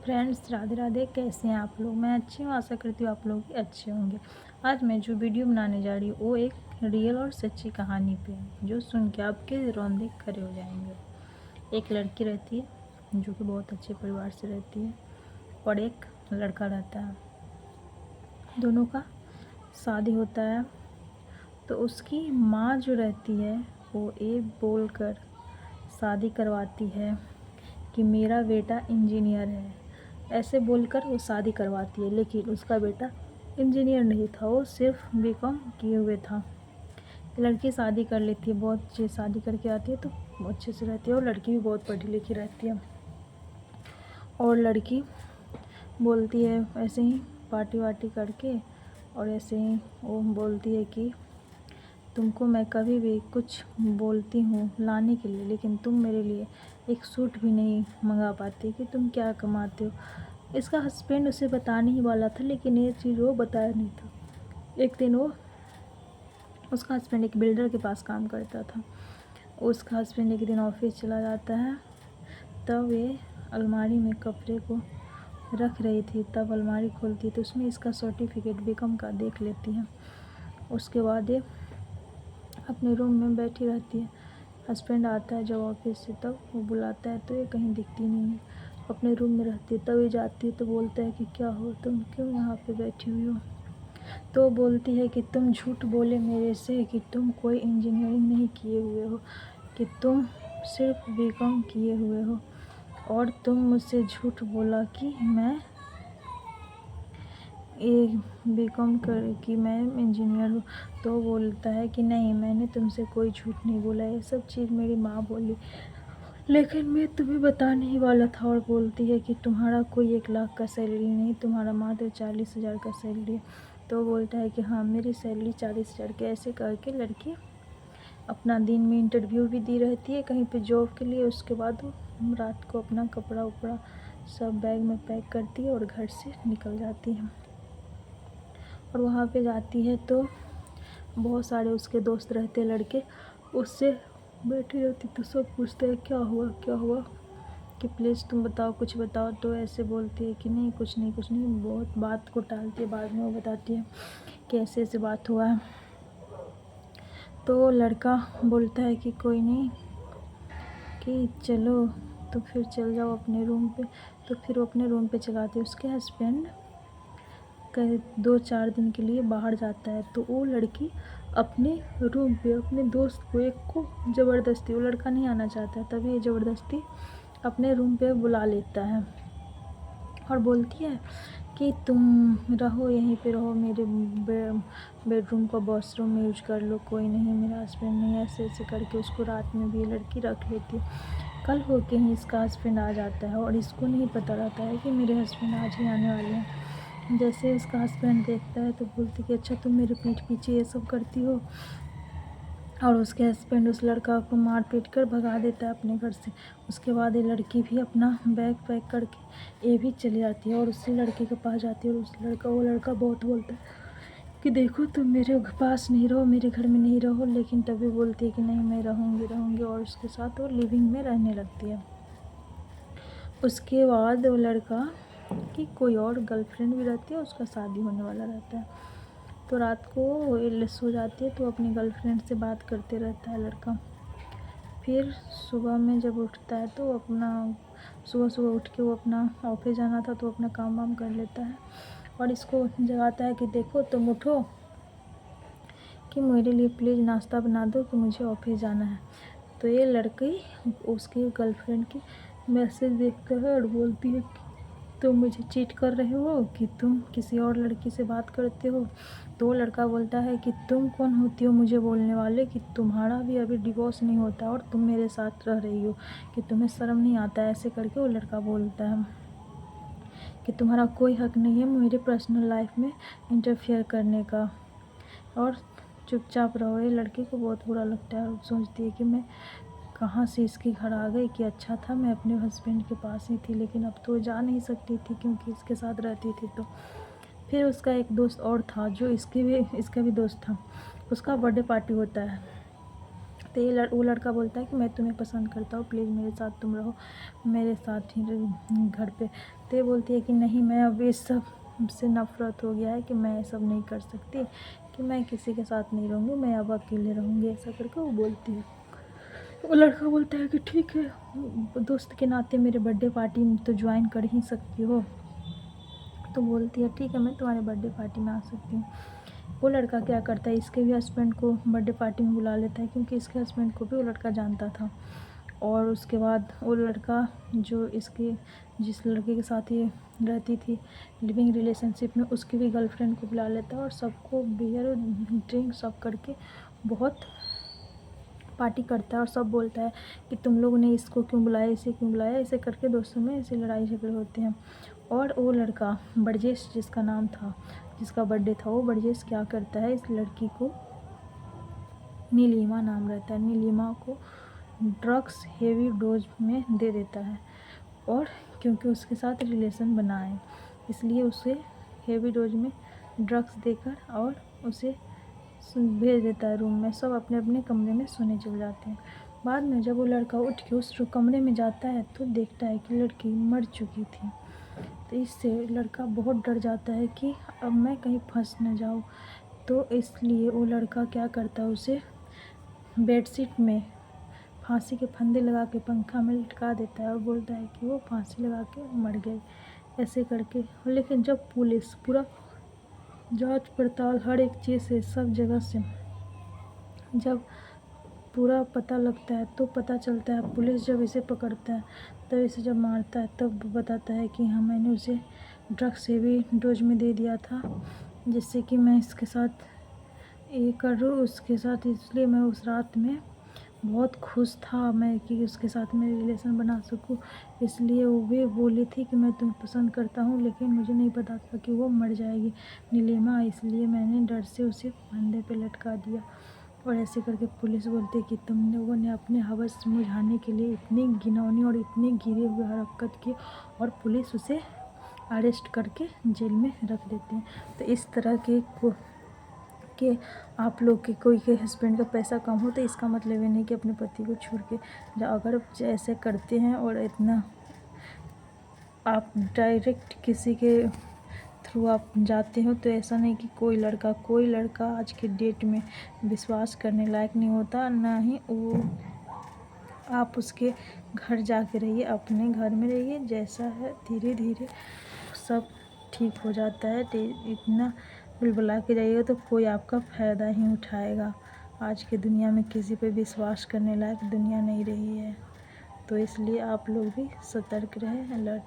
Friends, Radhe Radhe. कैसे हैं आप लोग? मैं अच्छी हूँ, आशा करती हूँ आप लोग भी अच्छे होंगे। आज मैं जो वीडियो बनाने जा रही हूँ वो एक रियल और सच्ची कहानी पे है, जो सुन के आपके रोंदे खड़े हो जाएंगे। एक लड़की रहती है जो कि बहुत अच्छे परिवार से रहती है और एक लड़का रहता है। दोनों का शादी होता है तो उसकी माँ जो रहती है वो ये बोलकर शादी करवाती है कि मेरा बेटा इंजीनियर है। ऐसे बोलकर वो शादी करवाती है, लेकिन उसका बेटा इंजीनियर नहीं था, वो सिर्फ बीकॉम किए हुए था। लड़की शादी कर लेती है, बहुत अच्छे शादी करके आती है तो अच्छे से रहती है और लड़की भी बहुत पढ़ी लिखी रहती है। और लड़की बोलती है ऐसे ही पार्टी वार्टी करके, और ऐसे ही वो बोलती है कि तुमको मैं कभी भी कुछ बोलती हूँ लाने के लिए, लेकिन तुम मेरे लिए एक सूट भी नहीं मंगा पाते कि तुम क्या कमाते हो। इसका हस्बैंड उसे बताने ही वाला था, लेकिन ये चीज़ वो बताया नहीं था। एक दिन वो उसका हस्बैंड एक बिल्डर के पास काम करता था। उसका हस्बैंड एक दिन ऑफिस चला जाता है, तब ये अलमारी में कपड़े को रख रही थी। तब अलमारी खोलती है तो उसमें इसका सर्टिफिकेट बीकॉम का देख लेती है। उसके बाद ये अपने रूम में बैठी रहती है। हस्बैंड आता है जब ऑफिस से, तब वो बुलाता है तो ये कहीं दिखती नहीं है, अपने रूम में रहती है। तब ये जाती है तो बोलता है कि क्या हो, तुम क्यों यहाँ पे बैठी हुई हो? तो बोलती है कि तुम झूठ बोले मेरे से कि तुम कोई इंजीनियरिंग नहीं किए हुए हो, कि तुम सिर्फ बीकॉम किए हुए हो, और तुम मुझसे झूठ बोला कि मैं बीकॉम कर कि मैं इंजीनियर हूँ। तो बोलता है कि नहीं, मैंने तुमसे कोई झूठ नहीं बोला, ये सब चीज़ मेरी माँ बोली, लेकिन मैं तुम्हें बताने ही वाला था। और बोलती है कि तुम्हारा कोई 1 लाख का सैलरी नहीं, तुम्हारा मात्र 40,000 का सैलरी है। तो बोलता है कि हाँ, मेरी सैलरी 40,000 की। ऐसे करके लड़की अपना दिन में इंटरव्यू भी दी रहती है कहीं पे जॉब के लिए। उसके बाद वो रात को अपना कपड़ा उपड़ा सब बैग में पैक करती है और घर से निकल जाती है। और वहाँ पे जाती है तो बहुत सारे उसके दोस्त रहते लड़के, उससे बैठी रहती तो सब पूछते हैं क्या हुआ क्या हुआ, कि प्लीज़ तुम बताओ, कुछ बताओ। तो ऐसे बोलती है कि नहीं, कुछ नहीं कुछ नहीं, बहुत बात को टालती है। बाद में वो बताती है कि ऐसे ऐसे बात हुआ है। तो लड़का बोलता है कि कोई नहीं, कि चलो तो फिर चल जाओ अपने रूम पे। तो फिर वो अपने रूम पे चलाते। उसके हस्बैंड कहे 2-4 दिन के लिए बाहर जाता है, तो वो लड़की अपने रूम पे अपने दोस्त को एक को ज़बरदस्ती, वो लड़का नहीं आना चाहता है, तभी ये ज़बरदस्ती अपने रूम पे बुला लेता है और बोलती है कि तुम रहो यहीं पे रहो, मेरे बेडरूम को वॉशरूम में यूज कर लो, कोई नहीं, मेरा हस्बैंड नहीं। ऐसे ऐसे करके उसको रात में भी लड़की रख लेती है। कल होके ही इसका हस्बैंड आ जाता है और इसको नहीं पता रहता है कि मेरे हस्बैंड आज ही आने वाले हैं। जैसे इसका हस्बैंड देखता है तो बोलती कि अच्छा, तुम मेरे पीठ पीछे ये सब करती हो। और उसके हस्बैंड उस लड़का को मार पीट कर भगा देता है अपने घर से। उसके बाद ये लड़की भी अपना बैग पैक करके ये भी चली जाती है और उसी लड़के के पास जाती है। और वो लड़का बहुत बोलता है कि देखो, तुम मेरे पास नहीं रहो, मेरे घर में नहीं रहो, लेकिन तभी बोलती है कि नहीं, मैं रहूँगी रहूँगी, और उसके साथ वो लिविंग में रहने लगती है। उसके बाद वो लड़का की कोई और गर्लफ्रेंड भी रहती है, उसका शादी होने वाला रहता है। तो रात को ये सो जाती है तो अपनी गर्लफ्रेंड से बात करते रहता है लड़का। फिर सुबह में जब उठता है तो अपना सुबह सुबह उठ के वो अपना ऑफिस जाना था तो अपना काम वाम कर लेता है और इसको जगाता है कि देखो तुम उठो, कि मेरे लिए प्लीज़ नाश्ता बना दो कि मुझे ऑफिस जाना है। तो ये लड़की उसकी गर्लफ्रेंड की मैसेज देखता है और बोलती है कि तुम मुझे चीट कर रहे हो, कि तुम किसी और लड़की से बात करते हो। तो वो लड़का बोलता है कि तुम कौन होती हो मुझे बोलने वाले, कि तुम्हारा भी अभी डिवोर्स नहीं होता और तुम मेरे साथ रह रही हो, कि तुम्हें शर्म नहीं आता है। ऐसे करके वो लड़का बोलता है कि तुम्हारा कोई हक नहीं है मेरे पर्सनल लाइफ में इंटरफेयर करने का, और चुपचाप रहो। ये लड़की को बहुत बुरा लगता है और सोचती है कि मैं कहाँ से इसके घर आ गई, कि अच्छा था मैं अपने हस्बैंड के पास ही थी, लेकिन अब तो जा नहीं सकती थी क्योंकि इसके साथ रहती थी। तो फिर उसका एक दोस्त और था जो इसका भी दोस्त था। उसका बर्थडे पार्टी होता है तो वो लड़का बोलता है कि मैं तुम्हें पसंद करता हूँ, प्लीज़ मेरे साथ तुम रहो, मेरे साथ ही घर पे। तो ये बोलती है कि नहीं, मैं अब इस सब से नफ़रत हो गया है कि मैं ये सब नहीं कर सकती, कि मैं किसी के साथ नहीं रहूँगी, मैं अब अकेले रहूँगी, ऐसा करके वो बोलती है। वो लड़का बोलता है कि ठीक है, दोस्त के नाते मेरे बर्थडे पार्टी में तो ज्वाइन कर ही सकती हो। तो बोलती है ठीक है, मैं तुम्हारे बर्थडे पार्टी में आ सकती हूँ। वो लड़का क्या करता है, इसके भी हस्बैंड को बर्थडे पार्टी में बुला लेता है, क्योंकि इसके हस्बैंड को भी वो लड़का जानता था। और उसके बाद वो लड़का जो इसके जिस लड़के के साथ ये रहती थी लिविंग रिलेशनशिप में, उसकी भी गर्लफ्रेंड को बुला लेता है और सबको बियर ड्रिंक सब करके बहुत पार्टी करता है। और सब बोलता है कि तुम लोगों ने इसको क्यों बुलाया, इसे क्यों बुलाया, ऐसे करके दोस्तों में ऐसे लड़ाई झगड़े होते हैं। और वो लड़का ब्रजेश जिसका नाम था, जिसका बर्थडे था, वो ब्रजेश क्या करता है, इस लड़की को, नीलिमा नाम रहता है, नीलिमा को ड्रग्स हेवी डोज में दे देता है। और क्योंकि उसके साथ रिलेशन बना है, इसलिए उसे हेवी डोज में ड्रग्स देकर और उसे भेज देता है रूम में। सब अपने अपने कमरे में सोने चले जाते हैं। बाद में जब वो लड़का उठ के उस कमरे में जाता है तो देखता है कि लड़की मर चुकी थी। तो इससे लड़का बहुत डर जाता है कि अब मैं कहीं फंस न जाऊँ। तो इसलिए वो लड़का क्या करता है, उसे बेडशीट में फांसी के फंदे लगा के पंखा में लटका देता है और बोलता है कि वो फांसी लगा के मर गई, ऐसे करके। लेकिन जब पुलिस पूरा जांच पड़ताल हर एक चीज़ से सब जगह से जब पूरा पता लगता है तो पता चलता है, पुलिस जब इसे पकड़ता है तब इसे जब मारता है तब बताता है कि हाँ, मैंने उसे ड्रग्स हेवी डोज में दे दिया था, जिससे कि मैं इसके साथ ये करूँ उसके साथ, इसलिए मैं उस रात में बहुत खुश था मैं कि उसके साथ मैं रिलेशन बना सकूं। इसलिए वो भी बोली थी कि मैं तुम्हें पसंद करता हूँ, लेकिन मुझे नहीं पता था कि वो मर जाएगी नीलिमा, इसलिए मैंने डर से उसे फंदे पे लटका दिया। और ऐसे करके पुलिस बोलती है कि तुम लोगों ने अपने हवस मुझाने के लिए इतनी घिनौनी और इतनी गिरे हुए हरकत की, और पुलिस उसे अरेस्ट करके जेल में रख देते हैं। तो इस तरह के आप लोग के कोई के हस्बैंड का पैसा कम हो तो इसका मतलब ये नहीं कि अपने पति को छोड़ के अगर ऐसे करते हैं और इतना आप डायरेक्ट किसी के थ्रू आप जाते हो, तो ऐसा नहीं कि कोई लड़का आज के डेट में विश्वास करने लायक नहीं होता, ना ही वो आप उसके घर जाके रहिए, अपने घर में रहिए, जैसा है धीरे धीरे सब ठीक हो जाता है। इतना बुलबुला के जाइएगा तो कोई आपका फ़ायदा ही उठाएगा। आज की दुनिया में किसी पे विश्वास करने लायक दुनिया नहीं रही है, तो इसलिए आप लोग भी सतर्क रहें, अलर्ट